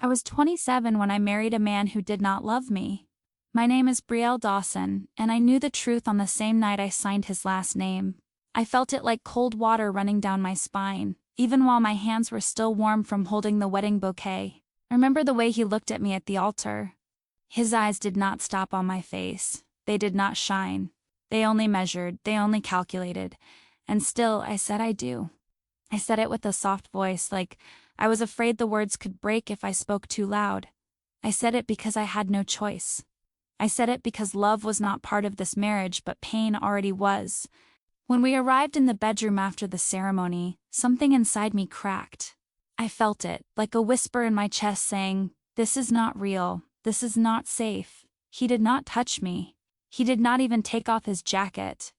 I was 27 when I married a man who did not love me. My name is Brielle Dawson, and I knew the truth on the same night I signed his last name. I felt it like cold water running down my spine, even while my hands were still warm from holding the wedding bouquet. I remember the way he looked at me at the altar. His eyes did not stop on my face. They did not shine. They only measured, they only calculated. And still, I said I do. I said it with a soft voice, like I was afraid the words could break if I spoke too loud. I said it because I had no choice. I said it because love was not part of this marriage, but pain already was. When we arrived in the bedroom after the ceremony, something inside me cracked. I felt it, like a whisper in my chest saying, "This is not real. This is not safe." He did not touch me. He did not even take off his jacket.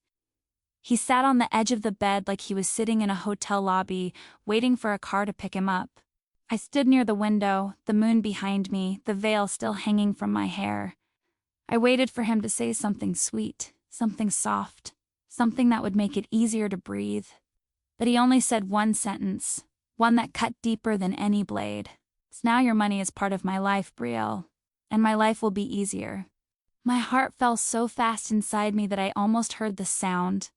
He sat on the edge of the bed like he was sitting in a hotel lobby, waiting for a car to pick him up. I stood near the window, the moon behind me, the veil still hanging from my hair. I waited for him to say something sweet, something soft, something that would make it easier to breathe. But he only said one sentence, one that cut deeper than any blade. "Now your money is part of my life, Brielle, and my life will be easier." My heart fell so fast inside me that I almost heard the sound.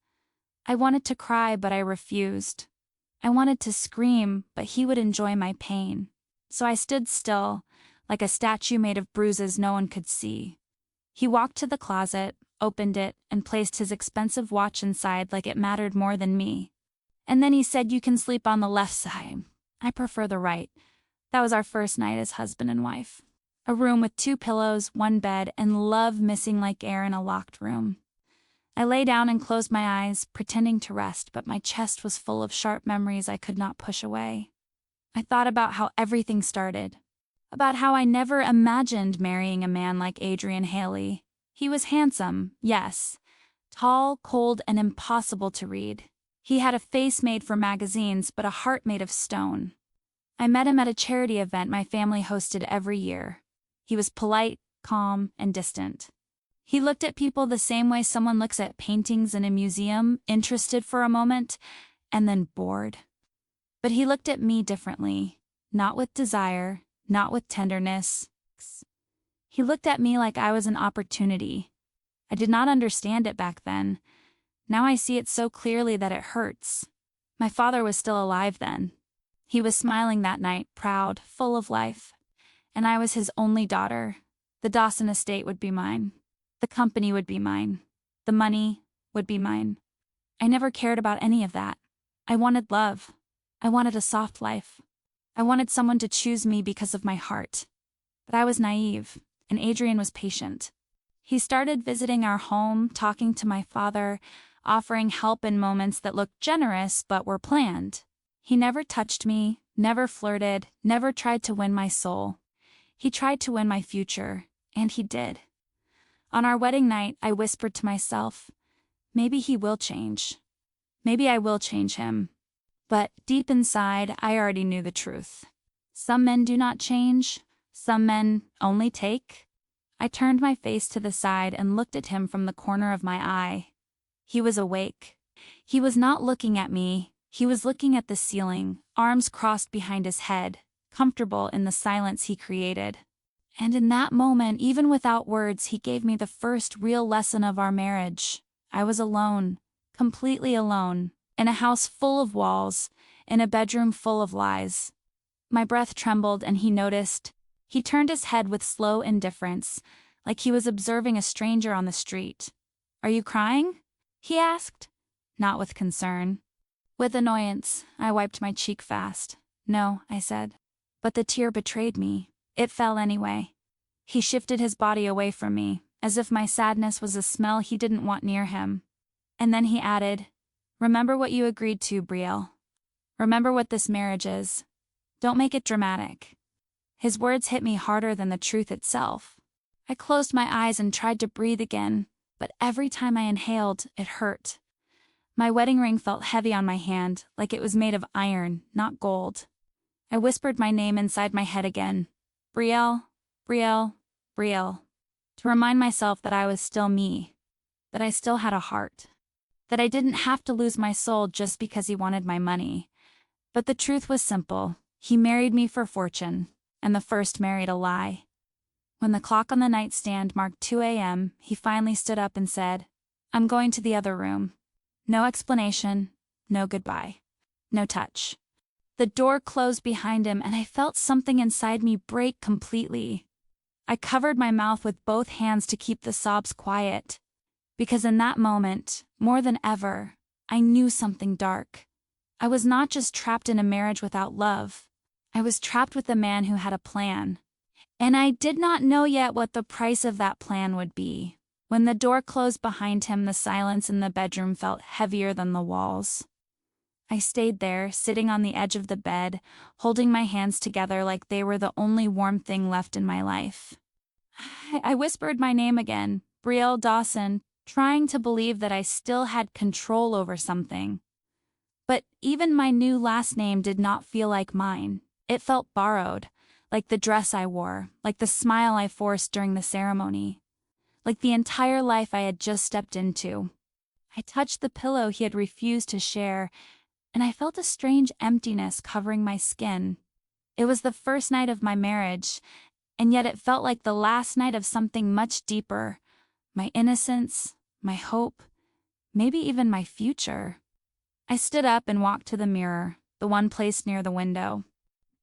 I wanted to cry, but I refused. I wanted to scream, but he would enjoy my pain. So I stood still, like a statue made of bruises no one could see. He walked to the closet, opened it, and placed his expensive watch inside like it mattered more than me. And then he said, "You can sleep on the left side. I prefer the right." That was our first night as husband and wife. A room with 2 pillows, 1 bed, and love missing like air in a locked room. I lay down and closed my eyes, pretending to rest, but my chest was full of sharp memories I could not push away. I thought about how everything started, about how I never imagined marrying a man like Adrian Haley. He was handsome, yes, tall, cold, and impossible to read. He had a face made for magazines, but a heart made of stone. I met him at a charity event my family hosted every year. He was polite, calm, and distant. He looked at people the same way someone looks at paintings in a museum, interested for a moment, and then bored. But he looked at me differently, not with desire, not with tenderness. He looked at me like I was an opportunity. I did not understand it back then. Now I see it so clearly that it hurts. My father was still alive then. He was smiling that night, proud, full of life. And I was his only daughter. The Dawson estate would be mine. The company would be mine. The money would be mine. I never cared about any of that. I wanted love. I wanted a soft life. I wanted someone to choose me because of my heart. But I was naive, and Adrian was patient. He started visiting our home, talking to my father, offering help in moments that looked generous but were planned. He never touched me, never flirted, never tried to win my soul. He tried to win my future, and he did. On our wedding night, I whispered to myself, maybe he will change. Maybe I will change him. But deep inside, I already knew the truth. Some men do not change. Some men only take. I turned my face to the side and looked at him from the corner of my eye. He was awake. He was not looking at me. He was looking at the ceiling, arms crossed behind his head, comfortable in the silence he created. And in that moment, even without words, he gave me the first real lesson of our marriage. I was alone, completely alone, in a house full of walls, in a bedroom full of lies. My breath trembled and he noticed. He turned his head with slow indifference, like he was observing a stranger on the street. "Are you crying?" he asked. Not with concern. With annoyance, I wiped my cheek fast. "No," I said. But the tear betrayed me. It fell anyway. He shifted his body away from me, as if my sadness was a smell he didn't want near him. And then he added, "Remember what you agreed to, Brielle. Remember what this marriage is. Don't make it dramatic." His words hit me harder than the truth itself. I closed my eyes and tried to breathe again, but every time I inhaled, it hurt. My wedding ring felt heavy on my hand, like it was made of iron, not gold. I whispered my name inside my head again. Brielle, Brielle, Brielle. To remind myself that I was still me, that I still had a heart, that I didn't have to lose my soul just because he wanted my money. But the truth was simple. He married me for fortune. and the first married a lie. When the clock on the nightstand marked 2 a.m., he finally stood up and said, "I'm going to the other room." No explanation, no goodbye, no touch. The door closed behind him, and I felt something inside me break completely. I covered my mouth with both hands to keep the sobs quiet, because in that moment, more than ever, I knew something dark. I was not just trapped in a marriage without love. I was trapped with a man who had a plan. And I did not know yet what the price of that plan would be. When the door closed behind him, the silence in the bedroom felt heavier than the walls. I stayed there, sitting on the edge of the bed, holding my hands together like they were the only warm thing left in my life. I whispered my name again, Brielle Dawson, trying to believe that I still had control over something. But even my new last name did not feel like mine. It felt borrowed, like the dress I wore, like the smile I forced during the ceremony, like the entire life I had just stepped into. I touched the pillow he had refused to share, and I felt a strange emptiness covering my skin. It was the first night of my marriage, and yet it felt like the last night of something much deeper. My innocence, my hope, maybe even my future. I stood up and walked to the mirror, the one placed near the window.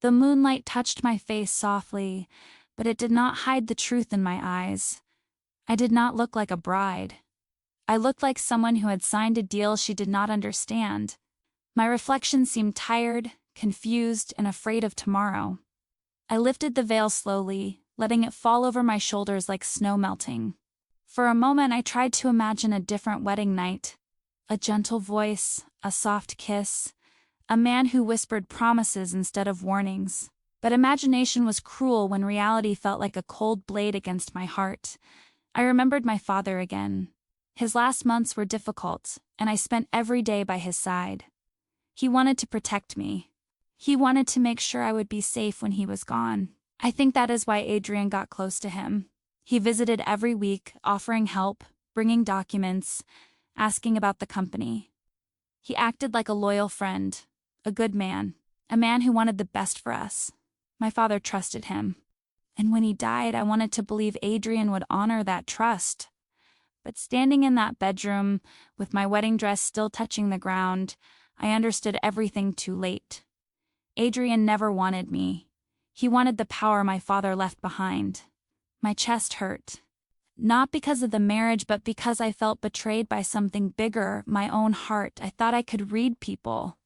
The moonlight touched my face softly, but it did not hide the truth in my eyes. I did not look like a bride. I looked like someone who had signed a deal she did not understand. My reflection seemed tired, confused, and afraid of tomorrow. I lifted the veil slowly, letting it fall over my shoulders like snow melting. For a moment I tried to imagine a different wedding night. A gentle voice, a soft kiss, a man who whispered promises instead of warnings. But imagination was cruel when reality felt like a cold blade against my heart. I remembered my father again. His last months were difficult, and I spent every day by his side. He wanted to protect me. He wanted to make sure I would be safe when he was gone. I think that is why Adrian got close to him. He visited every week, offering help, bringing documents, asking about the company. He acted like a loyal friend, a good man, a man who wanted the best for us. My father trusted him. And when he died, I wanted to believe Adrian would honor that trust. But standing in that bedroom, with my wedding dress still touching the ground, I understood everything too late. Adrian never wanted me. He wanted the power my father left behind. My chest hurt. Not because of the marriage, but because I felt betrayed by something bigger, my own heart. I thought I could read people.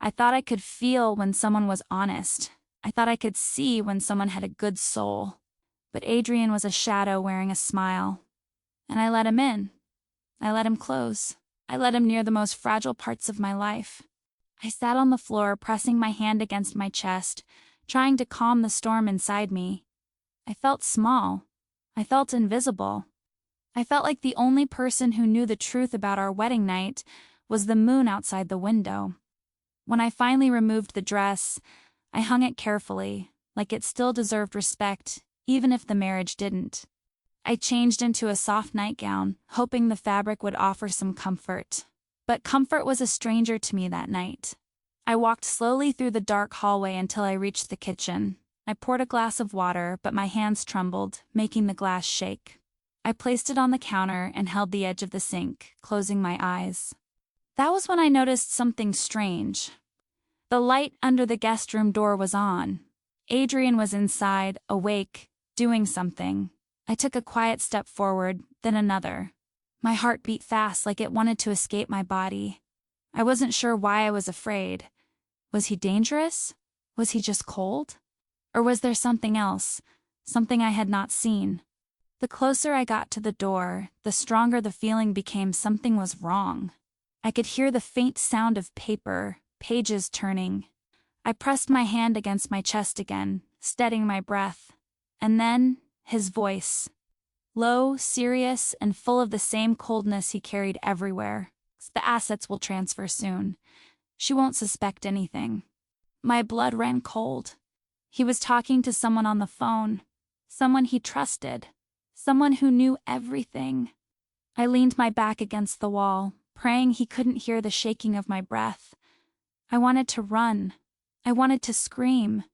I thought I could feel when someone was honest. I thought I could see when someone had a good soul. But Adrian was a shadow wearing a smile. And I let him in. I let him close. I let him near the most fragile parts of my life. I sat on the floor, pressing my hand against my chest, trying to calm the storm inside me. I felt small. I felt invisible. I felt like the only person who knew the truth about our wedding night was the moon outside the window. When I finally removed the dress, I hung it carefully, like it still deserved respect, even if the marriage didn't. I changed into a soft nightgown, hoping the fabric would offer some comfort. But comfort was a stranger to me that night. I walked slowly through the dark hallway until I reached the kitchen. I poured a glass of water, but my hands trembled, making the glass shake. I placed it on the counter and held the edge of the sink, closing my eyes. That was when I noticed something strange. The light under the guest room door was on. Adrian was inside, awake, doing something. I took a quiet step forward, then another. My heart beat fast, like it wanted to escape my body. I wasn't sure why I was afraid. Was he dangerous? Was he just cold? Or was there something else, something I had not seen? The closer I got to the door, the stronger the feeling became something was wrong. I could hear the faint sound of paper, pages turning. I pressed my hand against my chest again, steadying my breath. And then, his voice. Low, serious, and full of the same coldness he carried everywhere. The assets will transfer soon. She won't suspect anything. My blood ran cold. He was talking to someone on the phone. Someone he trusted. Someone who knew everything. I leaned my back against the wall, praying he couldn't hear the shaking of my breath. I wanted to run. I wanted to scream.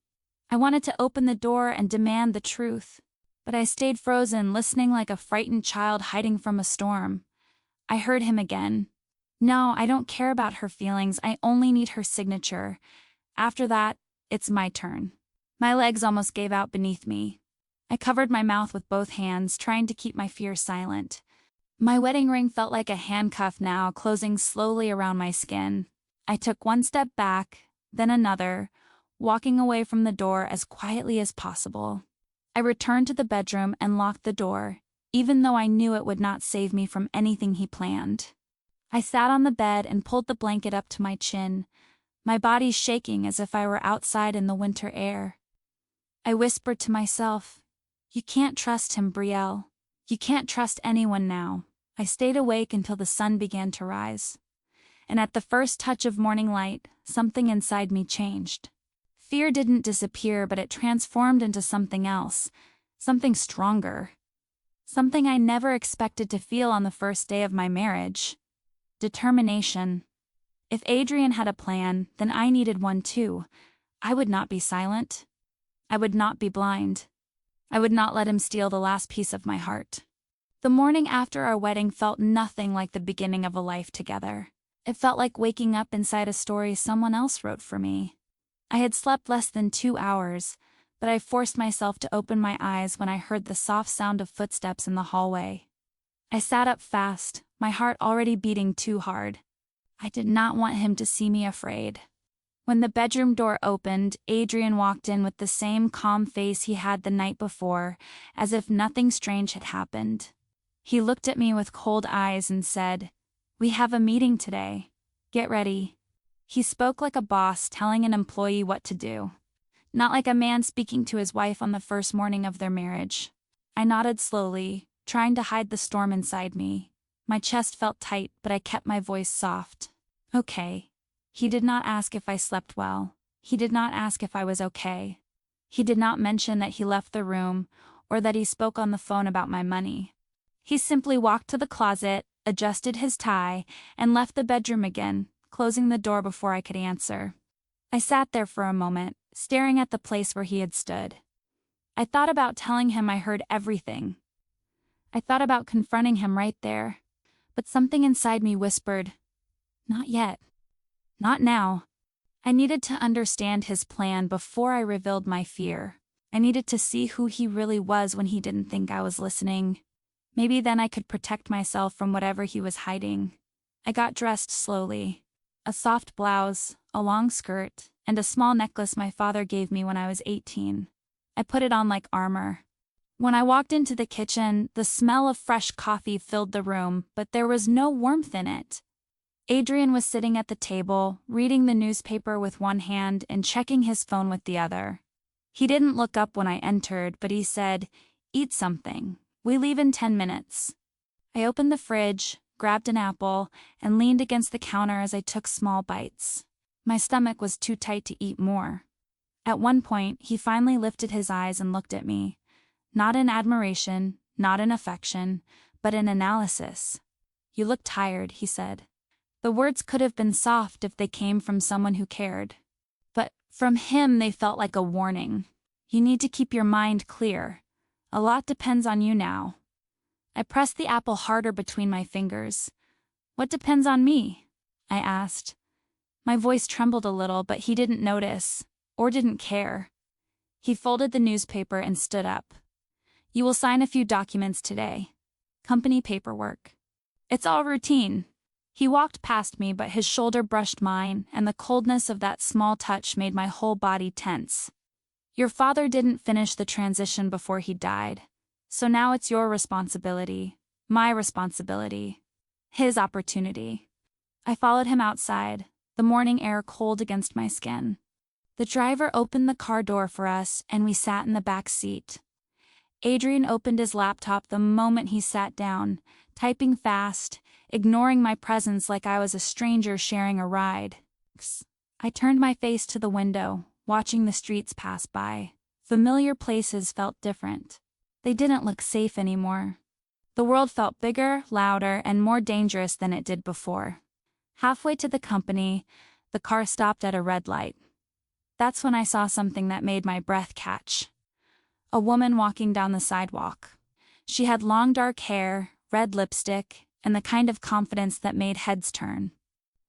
I wanted to open the door and demand the truth, but I stayed frozen, listening like a frightened child hiding from a storm. I heard him again. No, I don't care about her feelings, I only need her signature. After that, it's my turn. My legs almost gave out beneath me. I covered my mouth with both hands, trying to keep my fears silent. My wedding ring felt like a handcuff now, closing slowly around my skin. I took one step back, then another, walking away from the door as quietly as possible. I returned to the bedroom and locked the door, even though I knew it would not save me from anything he planned. I sat on the bed and pulled the blanket up to my chin, my body shaking as if I were outside in the winter air. I whispered to myself, "You can't trust him, Brielle. You can't trust anyone now." I stayed awake until the sun began to rise. And at the first touch of morning light, something inside me changed. Fear didn't disappear, but it transformed into something else, something stronger. Something I never expected to feel on the first day of my marriage. Determination. If Adrian had a plan, then I needed one too. I would not be silent. I would not be blind. I would not let him steal the last piece of my heart. The morning after our wedding felt nothing like the beginning of a life together. It felt like waking up inside a story someone else wrote for me. I had slept less than 2 hours, but I forced myself to open my eyes when I heard the soft sound of footsteps in the hallway. I sat up fast, my heart already beating too hard. I did not want him to see me afraid. When the bedroom door opened, Adrian walked in with the same calm face he had the night before, as if nothing strange had happened. He looked at me with cold eyes and said, "We have a meeting today. Get ready." He spoke like a boss telling an employee what to do, not like a man speaking to his wife on the first morning of their marriage. I nodded slowly, trying to hide the storm inside me. My chest felt tight, but I kept my voice soft. "Okay." He did not ask if I slept well. He did not ask if I was okay. He did not mention that he left the room, or that he spoke on the phone about my money. He simply walked to the closet, adjusted his tie, and left the bedroom again, closing the door before I could answer. I sat there for a moment, staring at the place where he had stood. I thought about telling him I heard everything. I thought about confronting him right there. But something inside me whispered, "Not yet. Not now." I needed to understand his plan before I revealed my fear. I needed to see who he really was when he didn't think I was listening. Maybe then I could protect myself from whatever he was hiding. I got dressed slowly. A soft blouse, a long skirt, and a small necklace my father gave me when I was 18. I put it on like armor. When I walked into the kitchen, the smell of fresh coffee filled the room, but there was no warmth in it. Adrian was sitting at the table, reading the newspaper with one hand and checking his phone with the other. He didn't look up when I entered, but he said, "Eat something. We leave in 10 minutes." I opened the fridge, grabbed an apple, and leaned against the counter as I took small bites. My stomach was too tight to eat more. At one point, he finally lifted his eyes and looked at me. Not in admiration, not in affection, but in analysis. "You look tired," he said. The words could have been soft if they came from someone who cared. But from him they felt like a warning. "You need to keep your mind clear. A lot depends on you now." I pressed the apple harder between my fingers. "What depends on me?" I asked. My voice trembled a little, but he didn't notice, or didn't care. He folded the newspaper and stood up. "You will sign a few documents today. Company paperwork. It's all routine." He walked past me, but his shoulder brushed mine, and the coldness of that small touch made my whole body tense. "Your father didn't finish the transition before he died. So now it's your responsibility, my responsibility, his opportunity." I followed him outside, the morning air cold against my skin. The driver opened the car door for us, and we sat in the back seat. Adrian opened his laptop the moment he sat down, typing fast, ignoring my presence like I was a stranger sharing a ride. I turned my face to the window, watching the streets pass by. Familiar places felt different. They didn't look safe anymore. The world felt bigger, louder, and more dangerous than it did before. Halfway to the company, the car stopped at a red light. That's when I saw something that made my breath catch. A woman walking down the sidewalk. She had long dark hair, red lipstick, and the kind of confidence that made heads turn.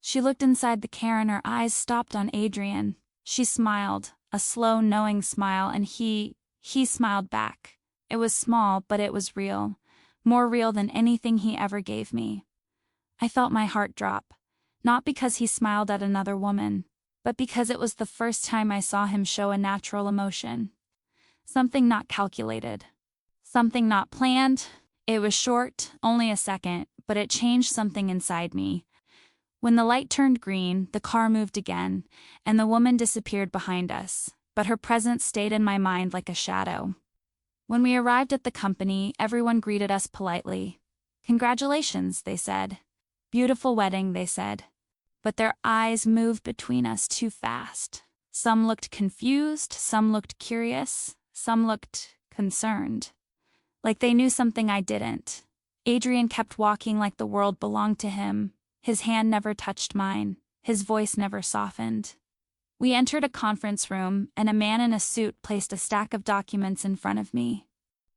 She looked inside the car and her eyes stopped on Adrian. She smiled, a slow, knowing smile, and he smiled back. It was small, but it was real. More real than anything he ever gave me. I felt my heart drop. Not because he smiled at another woman, but because it was the first time I saw him show a natural emotion. Something not calculated. Something not planned. It was short, only a second, but it changed something inside me. When the light turned green, the car moved again, and the woman disappeared behind us, but her presence stayed in my mind like a shadow. When we arrived at the company, everyone greeted us politely. "Congratulations," they said. "Beautiful wedding," they said. But their eyes moved between us too fast. Some looked confused, some looked curious, some looked concerned. Like they knew something I didn't. Adrian kept walking like the world belonged to him. His hand never touched mine. His voice never softened. We entered a conference room, and a man in a suit placed a stack of documents in front of me.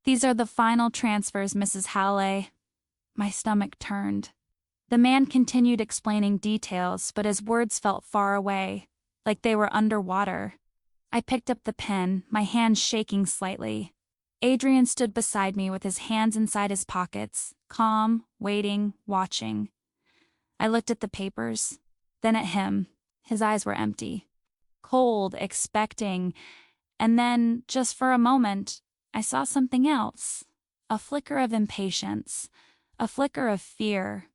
"These are the final transfers, Mrs. Halley." My stomach turned. The man continued explaining details, but his words felt far away, like they were underwater. I picked up the pen, my hand shaking slightly. Adrian stood beside me with his hands inside his pockets, calm, waiting, watching. I looked at the papers, then at him. His eyes were empty. Cold, expecting, and then, just for a moment, I saw something else. A flicker of impatience, a flicker of fear.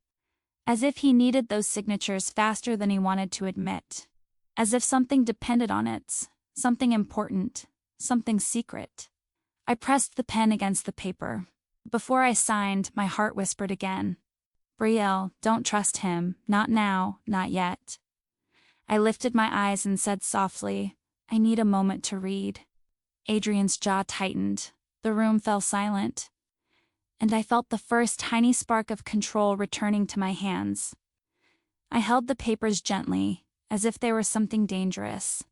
As if he needed those signatures faster than he wanted to admit. As if something depended on it, something important, something secret. I pressed the pen against the paper. Before I signed, my heart whispered again. "Brielle, don't trust him, not now, not yet." I lifted my eyes and said softly, "I need a moment to read." Adrian's jaw tightened. The room fell silent. And I felt the first tiny spark of control returning to my hands. I held the papers gently, as if they were something dangerous.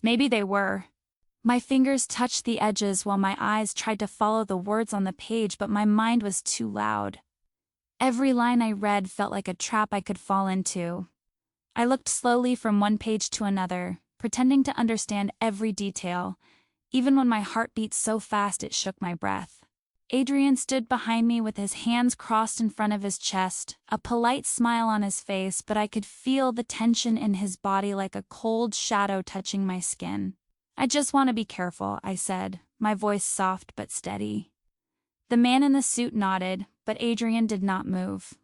Maybe they were. My fingers touched the edges while my eyes tried to follow the words on the page, but my mind was too loud. Every line I read felt like a trap I could fall into. I looked slowly from one page to another, pretending to understand every detail, even when my heart beat so fast it shook my breath. Adrian stood behind me with his hands crossed in front of his chest, a polite smile on his face, but I could feel the tension in his body like a cold shadow touching my skin. "I just want to be careful," I said, my voice soft but steady. The man in the suit nodded, but Adrian did not move.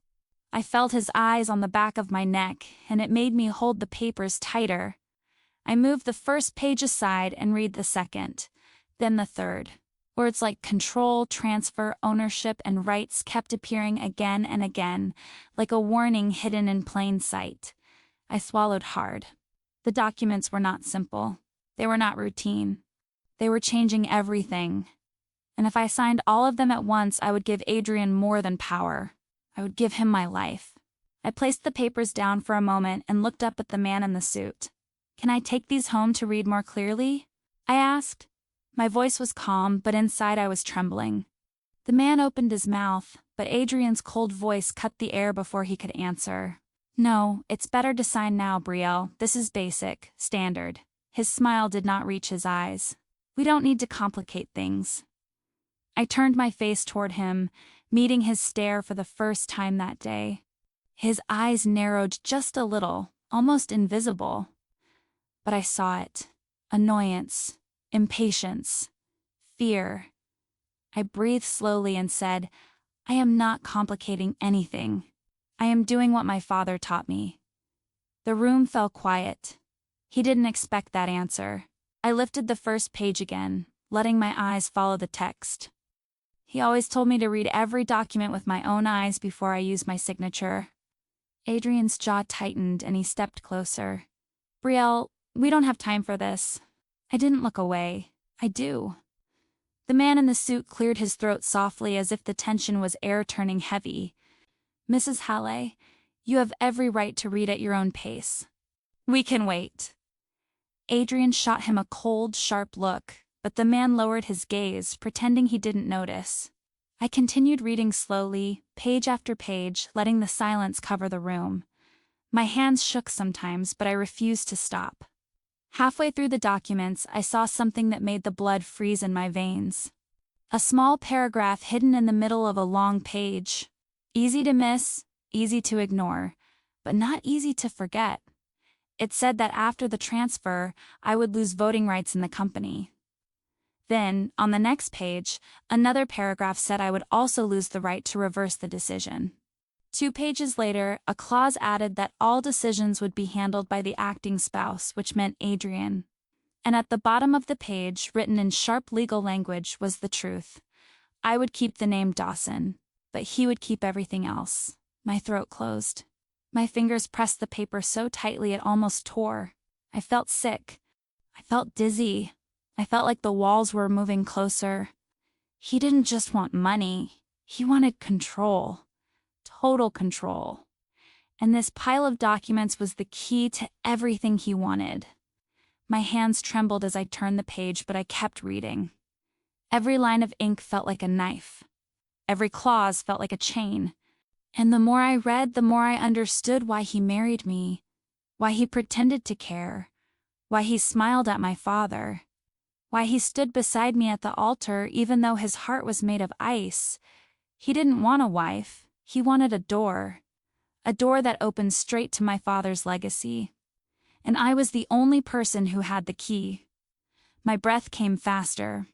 I felt his eyes on the back of my neck, and it made me hold the papers tighter. I moved the first page aside and read the second, then the third. Words like control, transfer, ownership, and rights kept appearing again and again, like a warning hidden in plain sight. I swallowed hard. The documents were not simple. They were not routine. They were changing everything. And if I signed all of them at once, I would give Adrian more than power. I would give him my life. I placed the papers down for a moment and looked up at the man in the suit. "Can I take these home to read more clearly?" I asked. My voice was calm, but inside I was trembling. The man opened his mouth, but Adrian's cold voice cut the air before he could answer. "No, it's better to sign now, Brielle. This is basic, standard." His smile did not reach his eyes. "We don't need to complicate things." I turned my face toward him, meeting his stare for the first time that day. His eyes narrowed just a little, almost invisible. But I saw it. Annoyance. Impatience. Fear. I breathed slowly and said, "I am not complicating anything. I am doing what my father taught me." The room fell quiet. He didn't expect that answer. I lifted the first page again, letting my eyes follow the text. "He always told me to read every document with my own eyes before I used my signature." Adrian's jaw tightened and he stepped closer. "Brielle, we don't have time for this." I didn't look away. I do. The man in the suit cleared his throat softly as if the tension was air turning heavy. "Mrs. Halley, you have every right to read at your own pace." "We can wait." Adrian shot him a cold, sharp look, but the man lowered his gaze, pretending he didn't notice. I continued reading slowly, page after page, letting the silence cover the room. My hands shook sometimes, but I refused to stop. Halfway through the documents, I saw something that made the blood freeze in my veins. A small paragraph hidden in the middle of a long page. Easy to miss, easy to ignore, but not easy to forget. It said that after the transfer, I would lose voting rights in the company. Then, on the next page, another paragraph said I would also lose the right to reverse the decision. 2 pages later, a clause added that all decisions would be handled by the acting spouse, which meant Adrian. And at the bottom of the page, written in sharp legal language, was the truth. I would keep the name Dawson, but he would keep everything else. My throat closed. My fingers pressed the paper so tightly it almost tore. I felt sick. I felt dizzy. I felt like the walls were moving closer. He didn't just want money. He wanted control. Total control. And this pile of documents was the key to everything he wanted. My hands trembled as I turned the page, but I kept reading. Every line of ink felt like a knife. Every clause felt like a chain. And the more I read, the more I understood why he married me, why he pretended to care, why he smiled at my father, why he stood beside me at the altar even though his heart was made of ice. He didn't want a wife, he wanted a door that opened straight to my father's legacy. And I was the only person who had the key. My breath came faster.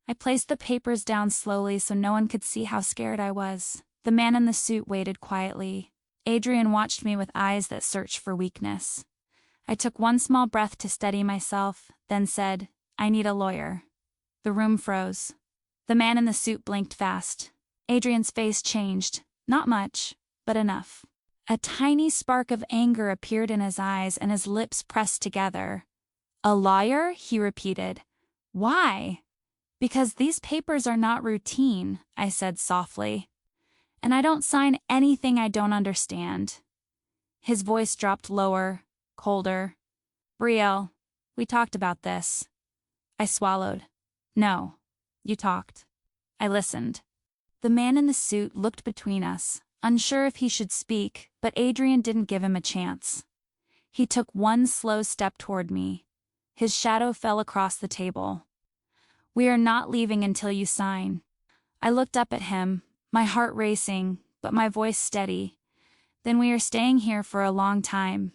I placed the papers down slowly so no one could see how scared I was. The man in the suit waited quietly. Adrian watched me with eyes that searched for weakness. I took one small breath to steady myself, then said, "I need a lawyer." The room froze. The man in the suit blinked fast. Adrian's face changed. Not much, but enough. A tiny spark of anger appeared in his eyes and his lips pressed together. "A lawyer?" he repeated. "Why?" "Because these papers are not routine," I said softly. "And I don't sign anything I don't understand." His voice dropped lower, colder. "Brielle, we talked about this." I swallowed. "No, you talked." I listened. The man in the suit looked between us, unsure if he should speak, but Adrian didn't give him a chance. He took one slow step toward me. His shadow fell across the table. "We are not leaving until you sign." I looked up at him, my heart racing, but my voice steady. "Then we are staying here for a long time."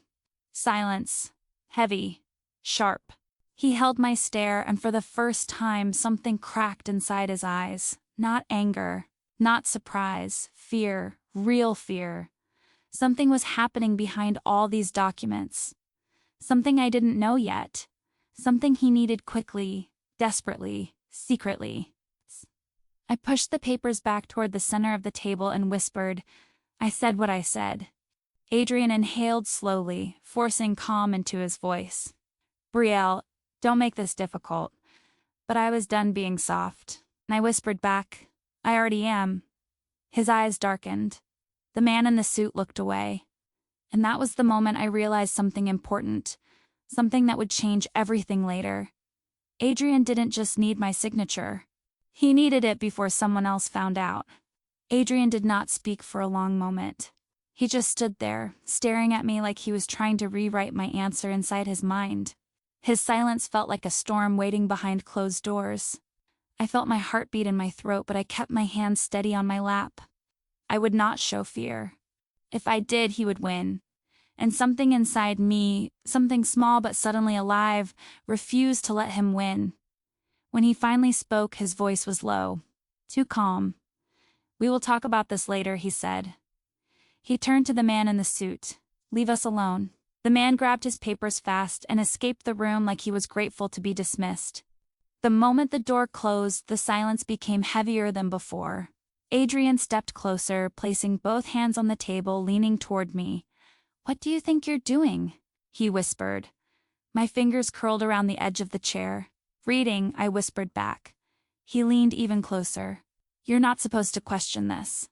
Silence. Heavy. Sharp. He held my stare, and for the first time something cracked inside his eyes. Not anger. Not surprise. Fear. Real fear. Something was happening behind all these documents. Something I didn't know yet. Something he needed quickly, desperately, secretly. I pushed the papers back toward the center of the table and whispered. I said what I said. Adrian inhaled slowly, forcing calm into his voice. "Brielle, don't make this difficult." But I was done being soft, and I whispered back, "I already am." His eyes darkened. The man in the suit looked away. And that was the moment I realized something important, something that would change everything later. Adrian didn't just need my signature. He needed it before someone else found out. Adrian did not speak for a long moment. He just stood there, staring at me like he was trying to rewrite my answer inside his mind. His silence felt like a storm waiting behind closed doors. I felt my heartbeat in my throat, but I kept my hands steady on my lap. I would not show fear. If I did, he would win. And something inside me, something small but suddenly alive, refused to let him win. When he finally spoke, his voice was low, too calm. "We will talk about this later," he said. He turned to the man in the suit. "Leave us alone." The man grabbed his papers fast and escaped the room like he was grateful to be dismissed. The moment the door closed, the silence became heavier than before. Adrian stepped closer, placing both hands on the table, leaning toward me. "What do you think you're doing?" he whispered. My fingers curled around the edge of the chair. "Reading," I whispered back. He leaned even closer. "You're not supposed to question this."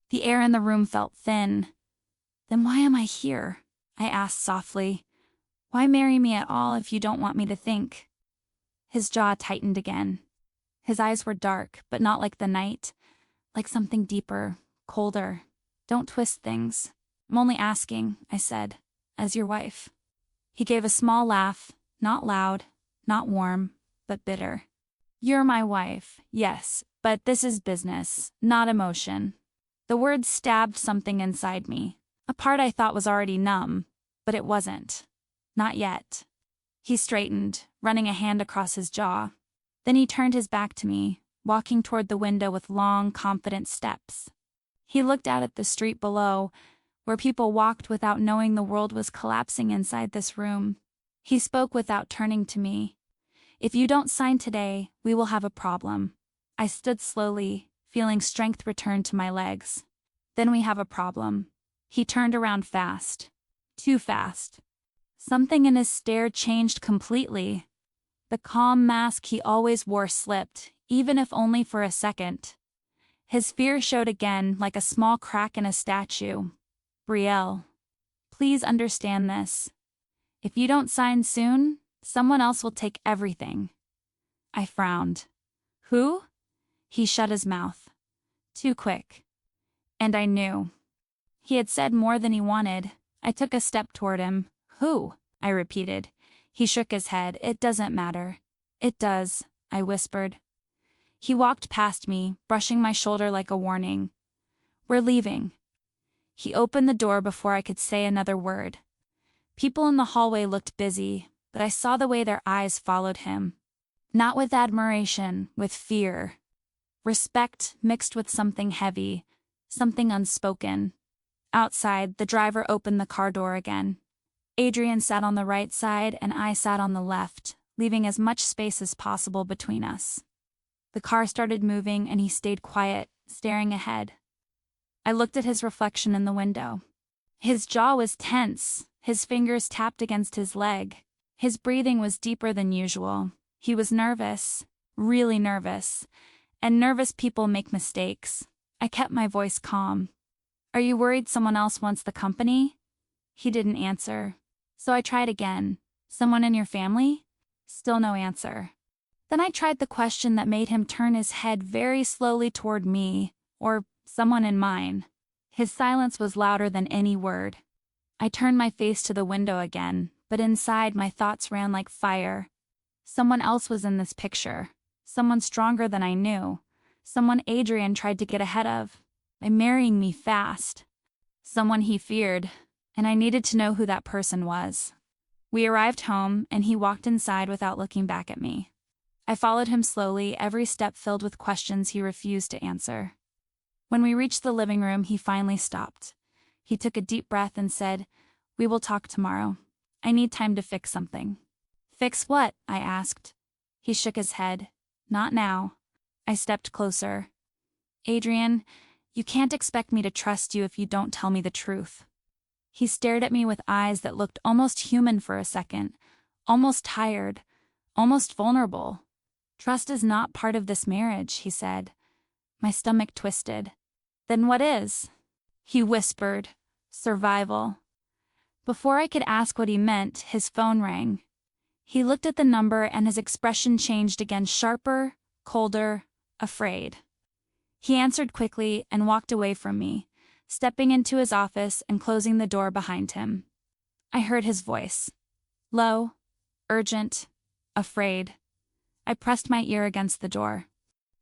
The air in the room felt thin. "Then why am I here?" I asked softly. Why marry me at all if you don't want me to think? His jaw tightened again. His eyes were dark, but not like the night. Like something deeper, colder. Don't twist things. I'm only asking, I said, as your wife. He gave a small laugh, not loud, not warm, but bitter. You're my wife, yes, but this is business, not emotion. The words stabbed something inside me, a part I thought was already numb, but it wasn't. Not yet. He straightened, running a hand across his jaw. Then he turned his back to me, walking toward the window with long, confident steps. He looked out at the street below, where people walked without knowing the world was collapsing inside this room. He spoke without turning to me. If you don't sign today, we will have a problem. I stood slowly, feeling strength return to my legs. Then we have a problem. He turned around fast. Too fast. Something in his stare changed completely. The calm mask he always wore slipped, even if only for a second. His fear showed again like a small crack in a statue. Brielle, please understand this. If you don't sign soon, someone else will take everything. I frowned. Who? He shut his mouth. Too quick. And I knew. He had said more than he wanted. I took a step toward him. Who? I repeated. He shook his head. It doesn't matter. It does, I whispered. He walked past me, brushing my shoulder like a warning. We're leaving. He opened the door before I could say another word. People in the hallway looked busy, but I saw the way their eyes followed him. Not with admiration, with fear. Respect mixed with something heavy, something unspoken. Outside, the driver opened the car door again. Adrian sat on the right side and I sat on the left, leaving as much space as possible between us. The car started moving and he stayed quiet, staring ahead. I looked at his reflection in the window. His jaw was tense, his fingers tapped against his leg. His breathing was deeper than usual. He was nervous, really nervous, and nervous people make mistakes. I kept my voice calm. Are you worried someone else wants the company? He didn't answer. So I tried again. Someone in your family? Still no answer. Then I tried the question that made him turn his head very slowly toward me, or someone in mine. His silence was louder than any word. I turned my face to the window again, but inside my thoughts ran like fire. Someone else was in this picture. Someone stronger than I knew. Someone Adrian tried to get ahead of, by marrying me fast. Someone he feared, and I needed to know who that person was. We arrived home, and he walked inside without looking back at me. I followed him slowly, every step filled with questions he refused to answer. When we reached the living room, he finally stopped. He took a deep breath and said, "We will talk tomorrow. I need time to fix something." "Fix what?" I asked. He shook his head. "Not now." I stepped closer. "Adrian, you can't expect me to trust you if you don't tell me the truth." He stared at me with eyes that looked almost human for a second, almost tired, almost vulnerable. "Trust is not part of this marriage," he said. My stomach twisted. "Then what is?" He whispered, "Survival." Before I could ask what he meant, his phone rang. He looked at the number and his expression changed again, sharper, colder, afraid. He answered quickly and walked away from me, stepping into his office and closing the door behind him. I heard his voice. Low, urgent, afraid. I pressed my ear against the door.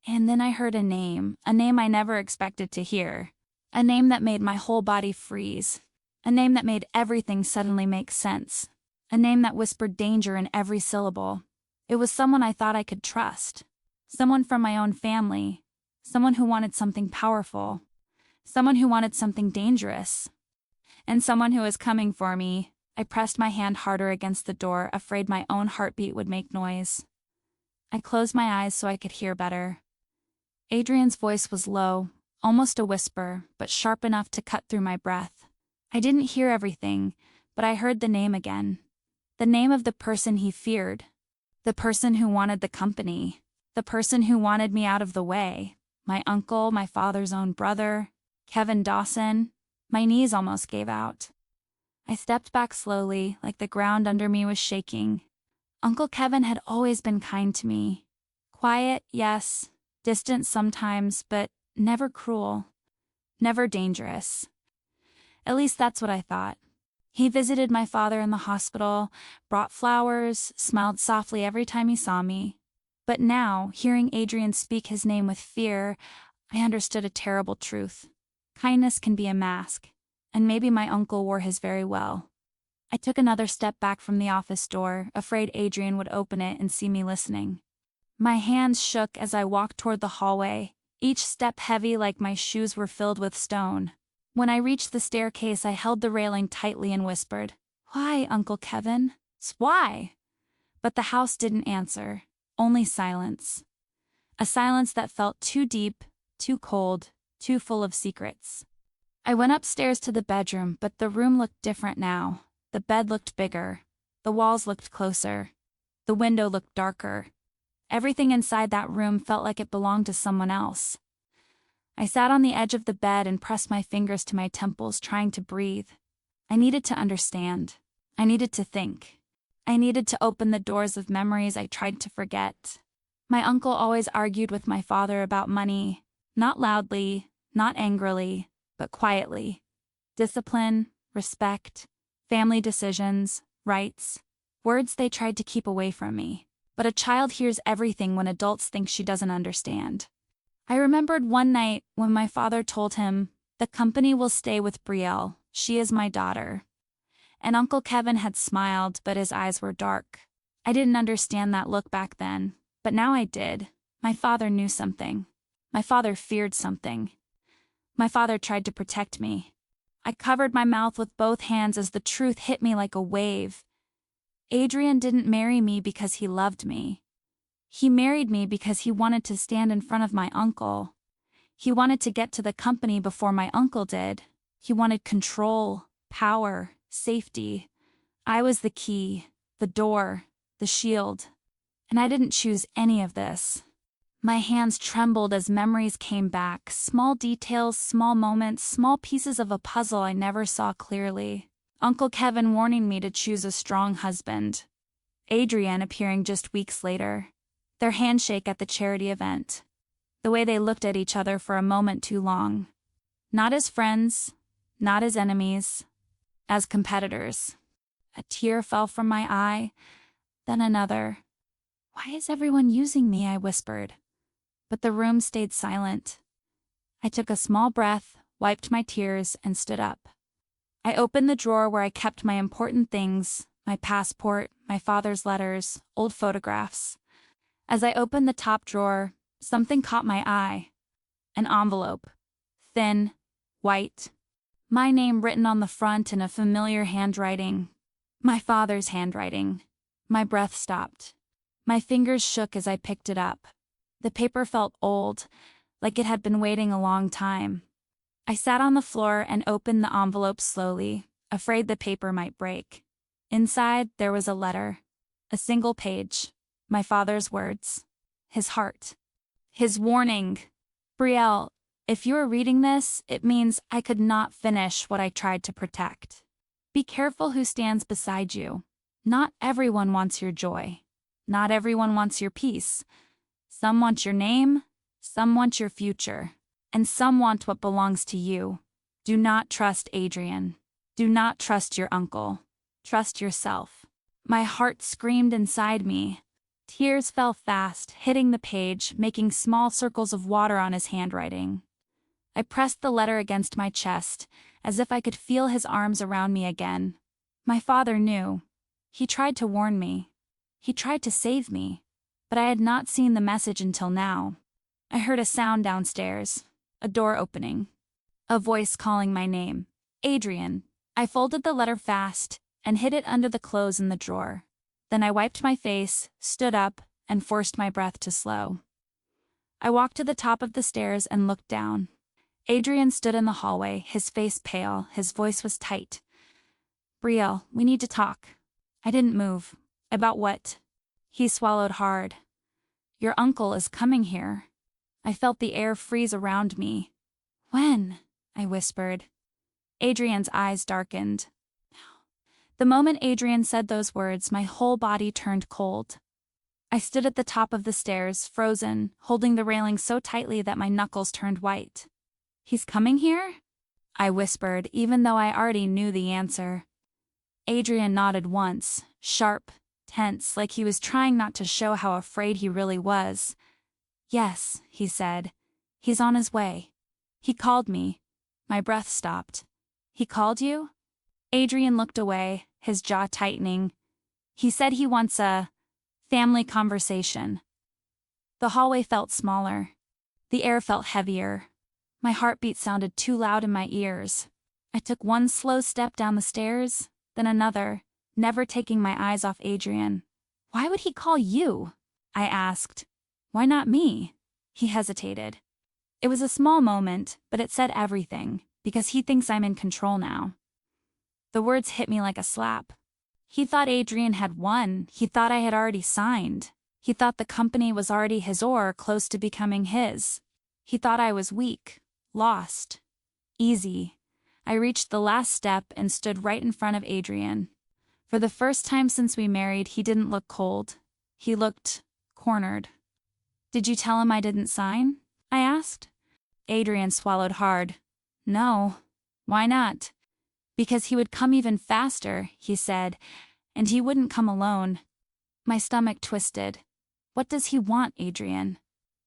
And then I heard a name I never expected to hear. A name that made my whole body freeze. A name that made everything suddenly make sense. A name that whispered danger in every syllable. It was someone I thought I could trust. Someone from my own family. Someone who wanted something powerful. Someone who wanted something dangerous. And someone who was coming for me. I pressed my hand harder against the door, afraid my own heartbeat would make noise. I closed my eyes so I could hear better. Adrian's voice was low, almost a whisper, but sharp enough to cut through my breath. I didn't hear everything, but I heard the name again. The name of the person he feared. The person who wanted the company. The person who wanted me out of the way. My uncle, my father's own brother, Kevin Dawson. My knees almost gave out. I stepped back slowly, like the ground under me was shaking. Uncle Kevin had always been kind to me. Quiet, yes, distant sometimes, but never cruel. Never dangerous. At least that's what I thought. He visited my father in the hospital, brought flowers, smiled softly every time he saw me. But now, hearing Adrian speak his name with fear, I understood a terrible truth. Kindness can be a mask, and maybe my uncle wore his very well. I took another step back from the office door, afraid Adrian would open it and see me listening. My hands shook as I walked toward the hallway, each step heavy like my shoes were filled with stone. When I reached the staircase, I held the railing tightly and whispered, "Why, Uncle Kevin? Why?" But the house didn't answer, only silence. A silence that felt too deep, too cold, too full of secrets. I went upstairs to the bedroom, but the room looked different now. The bed looked bigger. The walls looked closer. The window looked darker. Everything inside that room felt like it belonged to someone else. I sat on the edge of the bed and pressed my fingers to my temples, trying to breathe. I needed to understand. I needed to think. I needed to open the doors of memories I tried to forget. My uncle always argued with my father about money, not loudly, not angrily, but quietly. Discipline, respect, family decisions, rights, words they tried to keep away from me. But a child hears everything when adults think she doesn't understand. I remembered one night when my father told him, "The company will stay with Brielle, she is my daughter." And Uncle Kevin had smiled, but his eyes were dark. I didn't understand that look back then, but now I did. My father knew something. My father feared something. My father tried to protect me. I covered my mouth with both hands as the truth hit me like a wave. Adrian didn't marry me because he loved me. He married me because he wanted to stand in front of my uncle. He wanted to get to the company before my uncle did. He wanted control, power, safety. I was the key, the door, the shield. And I didn't choose any of this. My hands trembled as memories came back, small details, small moments, small pieces of a puzzle I never saw clearly. Uncle Kevin warning me to choose a strong husband. Adrian appearing just weeks later. Their handshake at the charity event. The way they looked at each other for a moment too long. Not as friends, not as enemies, as competitors. A tear fell from my eye, then another. "Why is everyone using me?" I whispered. But the room stayed silent. I took a small breath, wiped my tears, and stood up. I opened the drawer where I kept my important things, my passport, my father's letters, old photographs. As I opened the top drawer, something caught my eye. An envelope. Thin, white. My name written on the front in a familiar handwriting. My father's handwriting. My breath stopped. My fingers shook as I picked it up. The paper felt old, like it had been waiting a long time. I sat on the floor and opened the envelope slowly, afraid the paper might break. Inside, there was a letter. A single page. My father's words. His heart. His warning. "Brielle, if you are reading this, it means I could not finish what I tried to protect. Be careful who stands beside you. Not everyone wants your joy. Not everyone wants your peace. Some want your name, some want your future, and some want what belongs to you. Do not trust Adrian. Do not trust your uncle. Trust yourself." My heart screamed inside me. Tears fell fast, hitting the page, making small circles of water on his handwriting. I pressed the letter against my chest, as if I could feel his arms around me again. My father knew. He tried to warn me. He tried to save me. But I had not seen the message until now. I heard a sound downstairs, a door opening. A voice calling my name. "Adrian." I folded the letter fast and hid it under the clothes in the drawer. Then I wiped my face, stood up, and forced my breath to slow. I walked to the top of the stairs and looked down. Adrian stood in the hallway, his face pale, his voice was tight. "Brielle, we need to talk." I didn't move. "About what?" He swallowed hard. "Your uncle is coming here." I felt the air freeze around me. "When?" I whispered. Adrian's eyes darkened. The moment Adrian said those words, my whole body turned cold. I stood at the top of the stairs, frozen, holding the railing so tightly that my knuckles turned white. "He's coming here?" I whispered, even though I already knew the answer. Adrian nodded once, sharp, tense, like he was trying not to show how afraid he really was. "Yes," he said. "He's on his way. He called me." My breath stopped. "He called you?" Adrian looked away, his jaw tightening. "He said he wants a family conversation." The hallway felt smaller. The air felt heavier. My heartbeat sounded too loud in my ears. I took one slow step down the stairs, then another, never taking my eyes off Adrian. "Why would he call you?" I asked. "Why not me?" He hesitated. It was a small moment, but it said everything, because he thinks I'm in control now. The words hit me like a slap. He thought Adrian had won. He thought I had already signed. He thought the company was already his or close to becoming his. He thought I was weak, lost, easy. I reached the last step and stood right in front of Adrian. For the first time since we married, he didn't look cold. He looked cornered. "Did you tell him I didn't sign?" I asked. Adrian swallowed hard. "No. Why not?" "Because he would come even faster," he said, "and he wouldn't come alone." My stomach twisted. "What does he want, Adrian?"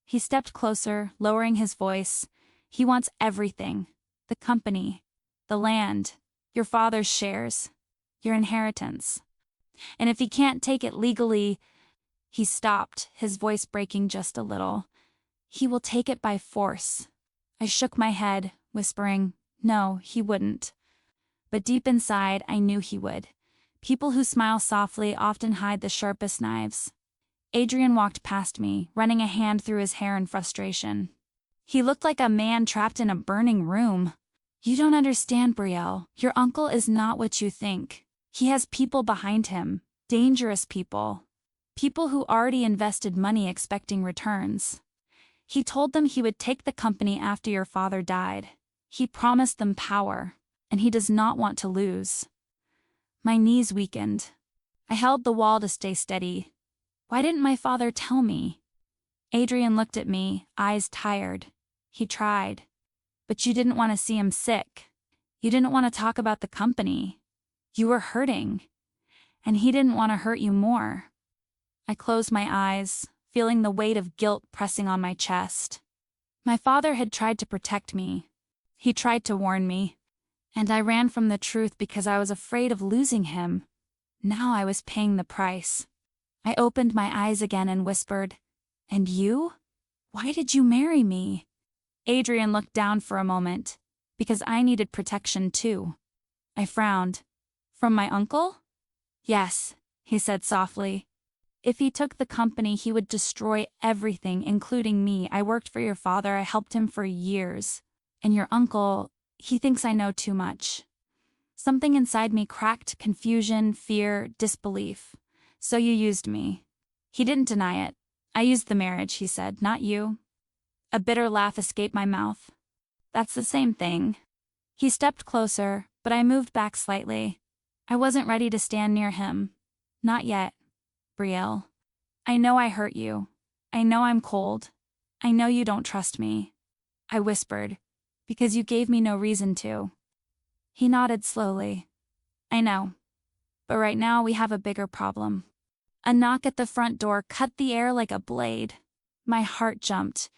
He stepped closer, lowering his voice. "He wants everything. The company, the land, your father's shares, your inheritance. And if he can't take it legally—" He stopped, his voice breaking just a little. "He will take it by force." I shook my head, whispering, "No, he wouldn't." But deep inside, I knew he would. People who smile softly often hide the sharpest knives. Adrian walked past me, running a hand through his hair in frustration. He looked like a man trapped in a burning room. "You don't understand, Brielle. Your uncle is not what you think. He has people behind him, dangerous people. People who already invested money expecting returns. He told them he would take the company after your father died. He promised them power, and he does not want to lose." My knees weakened. I held the wall to stay steady. Why didn't my father tell me? Adrian looked at me, eyes tired. He tried. "But you didn't want to see him sick. You didn't want to talk about the company. You were hurting. And he didn't want to hurt you more." I closed my eyes, feeling the weight of guilt pressing on my chest. My father had tried to protect me. He tried to warn me. And I ran from the truth because I was afraid of losing him. Now I was paying the price. I opened my eyes again and whispered, "And you? Why did you marry me?" Adrian looked down for a moment, because I needed protection too. I frowned. "From my uncle?" "Yes," he said softly. "If he took the company, he would destroy everything, including me. I worked for your father. I helped him for years. And your uncle, he thinks I know too much." Something inside me cracked, confusion, fear, disbelief. "So you used me." He didn't deny it. "I used the marriage," he said, "not you." A bitter laugh escaped my mouth. "That's the same thing." He stepped closer, but I moved back slightly. I wasn't ready to stand near him. "Not yet, Brielle. I know I hurt you. I know I'm cold. I know you don't trust me." I whispered, "Because you gave me no reason to." He nodded slowly. "I know. But right now we have a bigger problem." A knock at the front door cut the air like a blade. My heart jumped.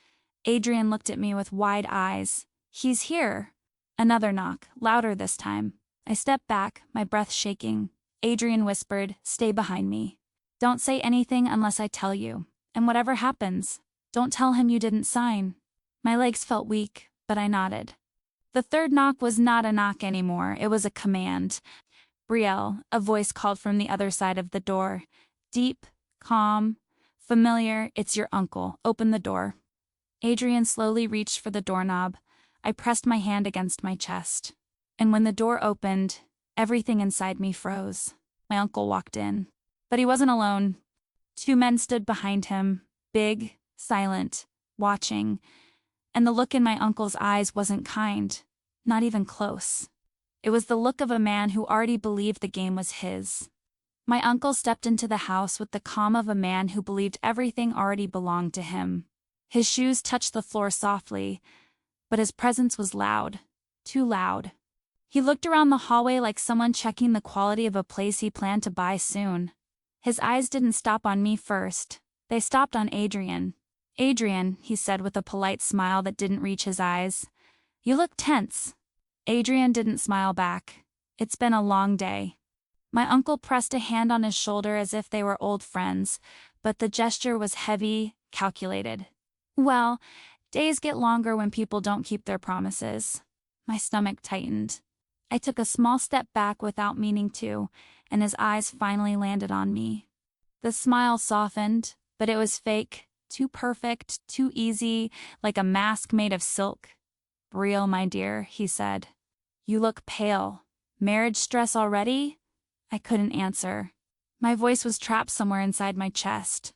Adrian looked at me with wide eyes. "He's here." Another knock, louder this time. I stepped back, my breath shaking. Adrian whispered, "Stay behind me. Don't say anything unless I tell you. And whatever happens, don't tell him you didn't sign." My legs felt weak, but I nodded. The third knock was not a knock anymore. It was a command. "Brielle," a voice called from the other side of the door. Deep, calm, familiar. "It's your uncle. Open the door." Adrian slowly reached for the doorknob. I pressed my hand against my chest. And when the door opened, everything inside me froze. My uncle walked in. But he wasn't alone. Two men stood behind him, big, silent, watching. And the look in my uncle's eyes wasn't kind, not even close. It was the look of a man who already believed the game was his. My uncle stepped into the house with the calm of a man who believed everything already belonged to him. His shoes touched the floor softly, but his presence was loud. Too loud. He looked around the hallway like someone checking the quality of a place he planned to buy soon. His eyes didn't stop on me first. They stopped on Adrian. "Adrian," he said with a polite smile that didn't reach his eyes. "You look tense." Adrian didn't smile back. "It's been a long day." My uncle pressed a hand on his shoulder as if they were old friends, but the gesture was heavy, calculated. "Well, days get longer when people don't keep their promises." My stomach tightened. I took a small step back without meaning to, and his eyes finally landed on me. The smile softened, but it was fake, too perfect, too easy, like a mask made of silk. "Brielle, my dear," he said. "You look pale. Marriage stress already?" I couldn't answer. My voice was trapped somewhere inside my chest.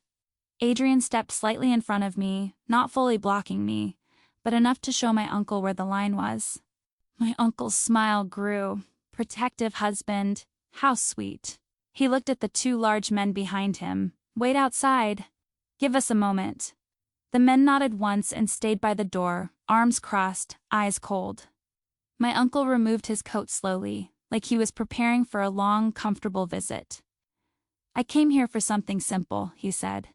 Adrian stepped slightly in front of me, not fully blocking me, but enough to show my uncle where the line was. My uncle's smile grew. Protective husband. How sweet. He looked at the two large men behind him. "Wait outside. Give us a moment." The men nodded once and stayed by the door, arms crossed, eyes cold. My uncle removed his coat slowly, like he was preparing for a long, comfortable visit. "I came here for something simple," he said.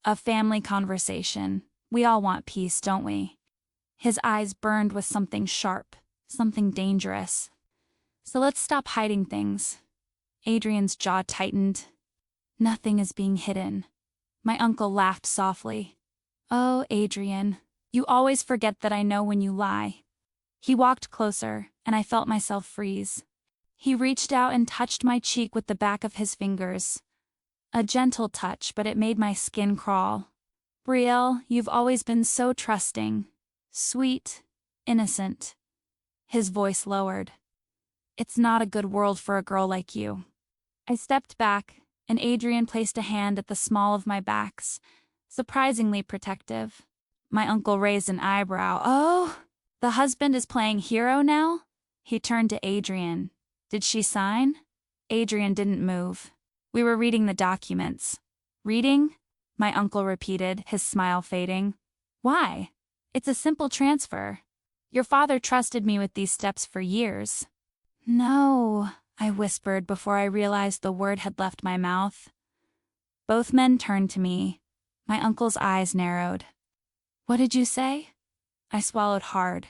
"A family conversation. We all want peace, don't we?" His eyes burned with something sharp, something dangerous. "So let's stop hiding things." Adrian's jaw tightened. "Nothing is being hidden." My uncle laughed softly. "Oh, Adrian, you always forget that I know when you lie." He walked closer, and I felt myself freeze. He reached out and touched my cheek with the back of his fingers. A gentle touch, but it made my skin crawl. "Brielle, you've always been so trusting. Sweet, innocent." His voice lowered. "It's not a good world for a girl like you." I stepped back, and Adrian placed a hand at the small of my backs, surprisingly protective. My uncle raised an eyebrow. "Oh, the husband is playing hero now?" He turned to Adrian. "Did she sign?" Adrian didn't move. "We were reading the documents." "Reading?" my uncle repeated, his smile fading. "Why? It's a simple transfer. Your father trusted me with these steps for years." "No," I whispered before I realized the word had left my mouth. Both men turned to me. My uncle's eyes narrowed. "What did you say?" I swallowed hard.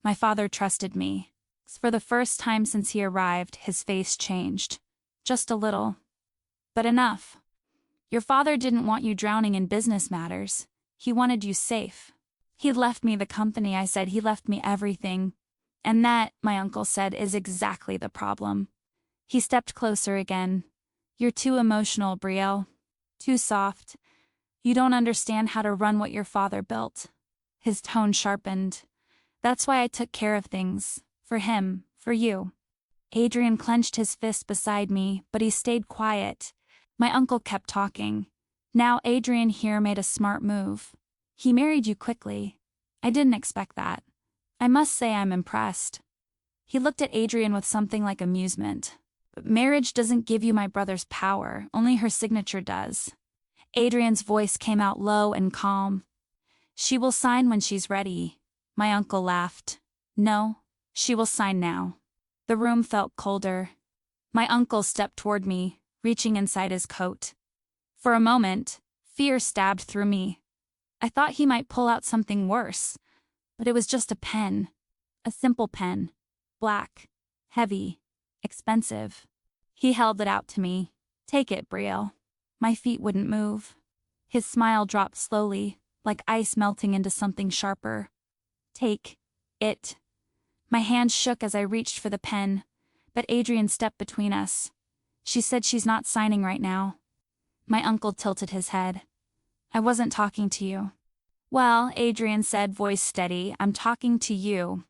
My father trusted me. For the first time since he arrived, his face changed. Just a little. But enough. "Your father didn't want you drowning in business matters. He wanted you safe." "He left me the company," I said. "He left me everything." "And that," my uncle said, "is exactly the problem." He stepped closer again. "You're too emotional, Brielle. Too soft. You don't understand how to run what your father built." His tone sharpened. "That's why I took care of things. For him, for you." Adrian clenched his fist beside me, but he stayed quiet. My uncle kept talking. "Now Adrian here made a smart move. He married you quickly. I didn't expect that. I must say I'm impressed." He looked at Adrian with something like amusement. "But marriage doesn't give you my brother's power, only her signature does." Adrian's voice came out low and calm. "She will sign when she's ready." My uncle laughed. "No, she will sign now." The room felt colder. My uncle stepped toward me, reaching inside his coat. For a moment, fear stabbed through me. I thought he might pull out something worse, but it was just a pen. A simple pen. Black. Heavy. Expensive. He held it out to me. "Take it, Brielle." My feet wouldn't move. His smile dropped slowly, like ice melting into something sharper. "Take it." My hand shook as I reached for the pen, but Adrian stepped between us. "She said she's not signing right now." My uncle tilted his head. "I wasn't talking to you." "Well," Adrian said, voice steady, "I'm talking to you."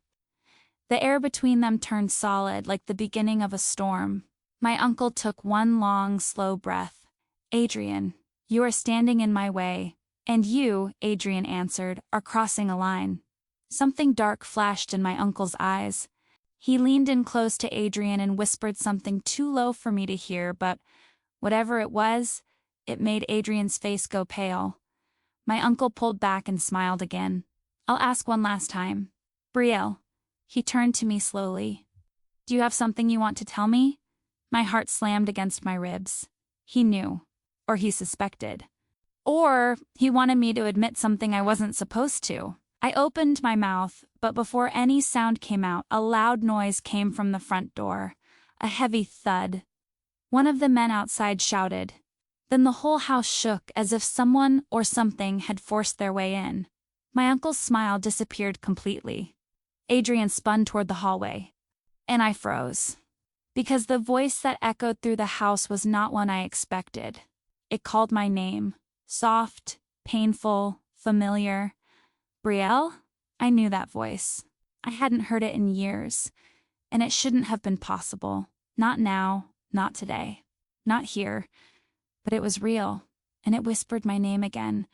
The air between them turned solid, like the beginning of a storm. My uncle took one long, slow breath. "Adrian, you are standing in my way. And you," Adrian answered, "are crossing a line." Something dark flashed in my uncle's eyes. He leaned in close to Adrian and whispered something too low for me to hear, but whatever it was, it made Adrian's face go pale. My uncle pulled back and smiled again. I'll ask one last time. Brielle. He turned to me slowly. Do you have something you want to tell me? My heart slammed against my ribs. He knew. Or he suspected. Or he wanted me to admit something I wasn't supposed to. I opened my mouth, but before any sound came out, a loud noise came from the front door. A heavy thud. One of the men outside shouted. Then the whole house shook as if someone or something had forced their way in. My uncle's smile disappeared completely. Adrian spun toward the hallway. And I froze. Because the voice that echoed through the house was not one I expected. It called my name. Soft, painful, familiar. Brielle? I knew that voice. I hadn't heard it in years. And it shouldn't have been possible. Not now, not today, not here. But it was real, and it whispered my name again.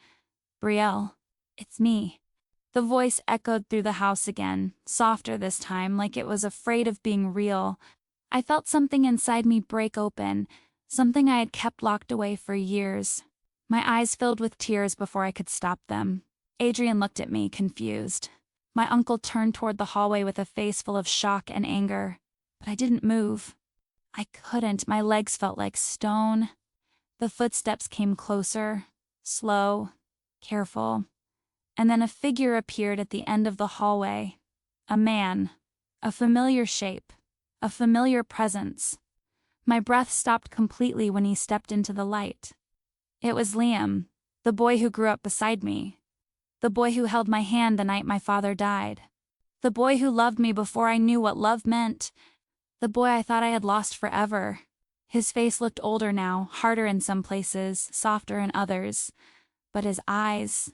Brielle, it's me. The voice echoed through the house again, softer this time, like it was afraid of being real. I felt something inside me break open, something I had kept locked away for years. My eyes filled with tears before I could stop them. Adrian looked at me, confused. My uncle turned toward the hallway with a face full of shock and anger. But I didn't move. I couldn't. My legs felt like stone. The footsteps came closer, slow, careful. And then a figure appeared at the end of the hallway. A man. A familiar shape. A familiar presence. My breath stopped completely when he stepped into the light. It was Liam, the boy who grew up beside me. The boy who held my hand the night my father died. The boy who loved me before I knew what love meant. The boy I thought I had lost forever. His face looked older now, harder in some places, softer in others. But his eyes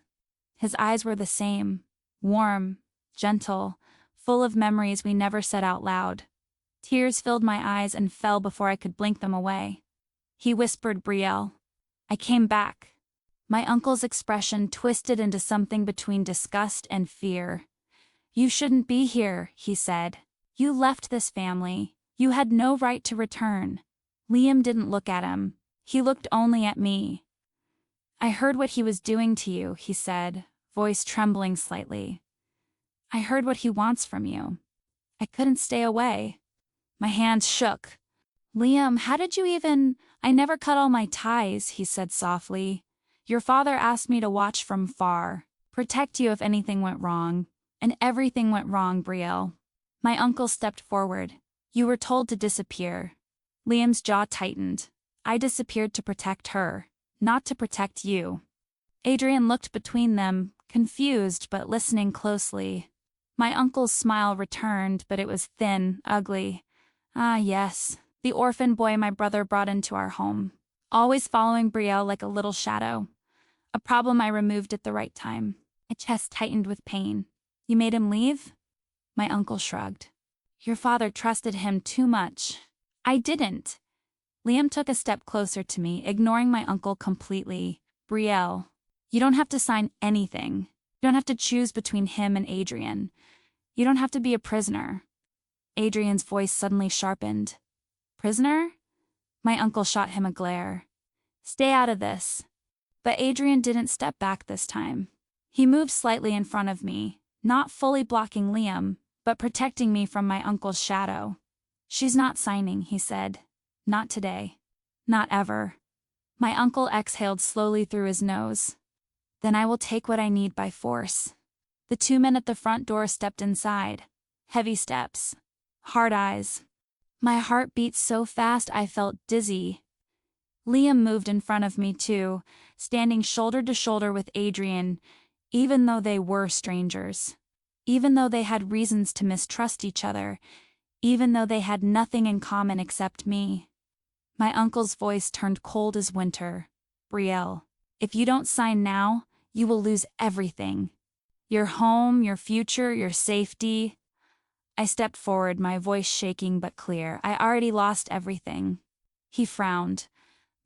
were the same. Warm, gentle, full of memories we never said out loud. Tears filled my eyes and fell before I could blink them away. He whispered, Brielle. I came back. My uncle's expression twisted into something between disgust and fear. You shouldn't be here, he said. You left this family. You had no right to return. Liam didn't look at him. He looked only at me. I heard what he was doing to you, he said, voice trembling slightly. I heard what he wants from you. I couldn't stay away. My hands shook. Liam, how did you even— I never cut all my ties, he said softly. Your father asked me to watch from far, protect you if anything went wrong. And everything went wrong, Brielle. My uncle stepped forward. You were told to disappear. Liam's jaw tightened. I disappeared to protect her, not to protect you. Adrian looked between them, confused but listening closely. My uncle's smile returned, but it was thin, ugly. Ah, yes, the orphan boy my brother brought into our home. Always following Brielle like a little shadow. A problem I removed at the right time. My chest tightened with pain. You made him leave? My uncle shrugged. Your father trusted him too much. I didn't. Liam took a step closer to me, ignoring my uncle completely. Brielle, you don't have to sign anything. You don't have to choose between him and Adrian. You don't have to be a prisoner. Adrian's voice suddenly sharpened. Prisoner? My uncle shot him a glare. Stay out of this. But Adrian didn't step back this time. He moved slightly in front of me, not fully blocking Liam, but protecting me from my uncle's shadow. She's not signing, he said. Not today. Not ever. My uncle exhaled slowly through his nose. Then I will take what I need by force. The two men at the front door stepped inside. Heavy steps. Hard eyes. My heart beat so fast I felt dizzy. Liam moved in front of me too, standing shoulder to shoulder with Adrian, even though they were strangers. Even though they had reasons to mistrust each other. Even though they had nothing in common except me. My uncle's voice turned cold as winter. Brielle, if you don't sign now, you will lose everything. Your home, your future, your safety. I stepped forward, my voice shaking but clear. I already lost everything. He frowned.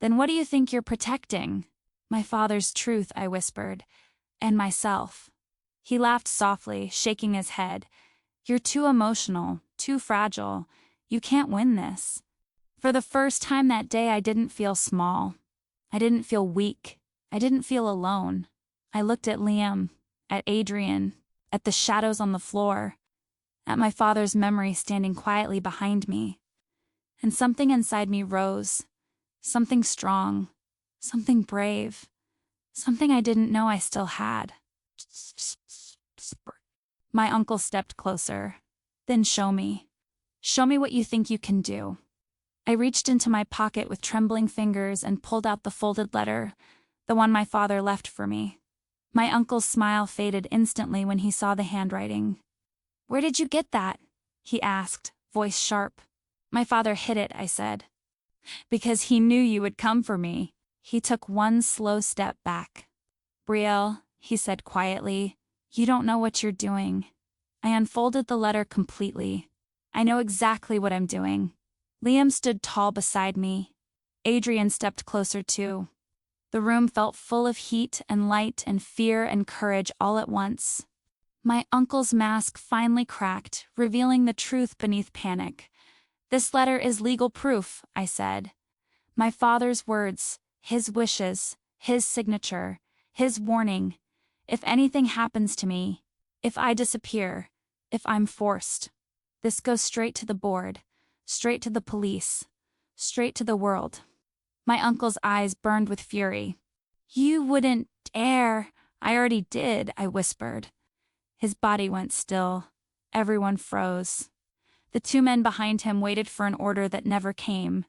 Then what do you think you're protecting? My father's truth, I whispered. And myself. He laughed softly, shaking his head. You're too emotional, too fragile. You can't win this. For the first time that day, I didn't feel small. I didn't feel weak. I didn't feel alone. I looked at Liam, at Adrian, at the shadows on the floor, at my father's memory standing quietly behind me. And something inside me rose. Something strong. Something brave. Something I didn't know I still had. My uncle stepped closer. Then show me. Show me what you think you can do. I reached into my pocket with trembling fingers and pulled out the folded letter, the one my father left for me. My uncle's smile faded instantly when he saw the handwriting. "Where did you get that?" he asked, voice sharp. "My father hid it," I said. "Because he knew you would come for me." He took one slow step back. "Brielle," he said quietly, "you don't know what you're doing." I unfolded the letter completely. "I know exactly what I'm doing." Liam stood tall beside me. Adrian stepped closer too. The room felt full of heat and light and fear and courage all at once. My uncle's mask finally cracked, revealing the truth beneath panic. "This letter is legal proof," I said. "My father's words, his wishes, his signature, his warning. If anything happens to me, if I disappear, if I'm forced, this goes straight to the board, straight to the police, straight to the world." My uncle's eyes burned with fury. "You wouldn't dare." "I already did," I whispered. His body went still. Everyone froze. The two men behind him waited for an order that never came.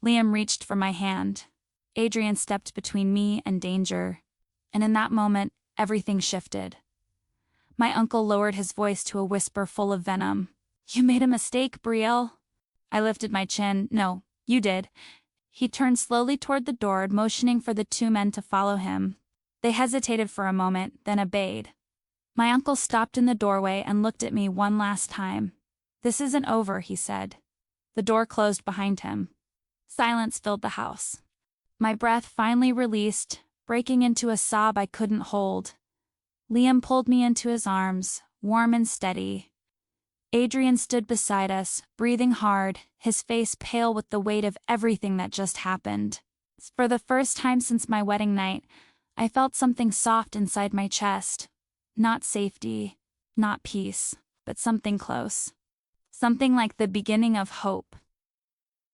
Liam reached for my hand. Adrian stepped between me and danger. And in that moment, everything shifted. My uncle lowered his voice to a whisper full of venom. "You made a mistake, Brielle." I lifted my chin. "No, you did." He turned slowly toward the door, motioning for the two men to follow him. They hesitated for a moment, then obeyed. My uncle stopped in the doorway and looked at me one last time. "This isn't over," he said. The door closed behind him. Silence filled the house. My breath finally released, breaking into a sob I couldn't hold. Liam pulled me into his arms, warm and steady. Adrian stood beside us, breathing hard, his face pale with the weight of everything that just happened. For the first time since my wedding night, I felt something soft inside my chest. Not safety, not peace, but something close. Something like the beginning of hope.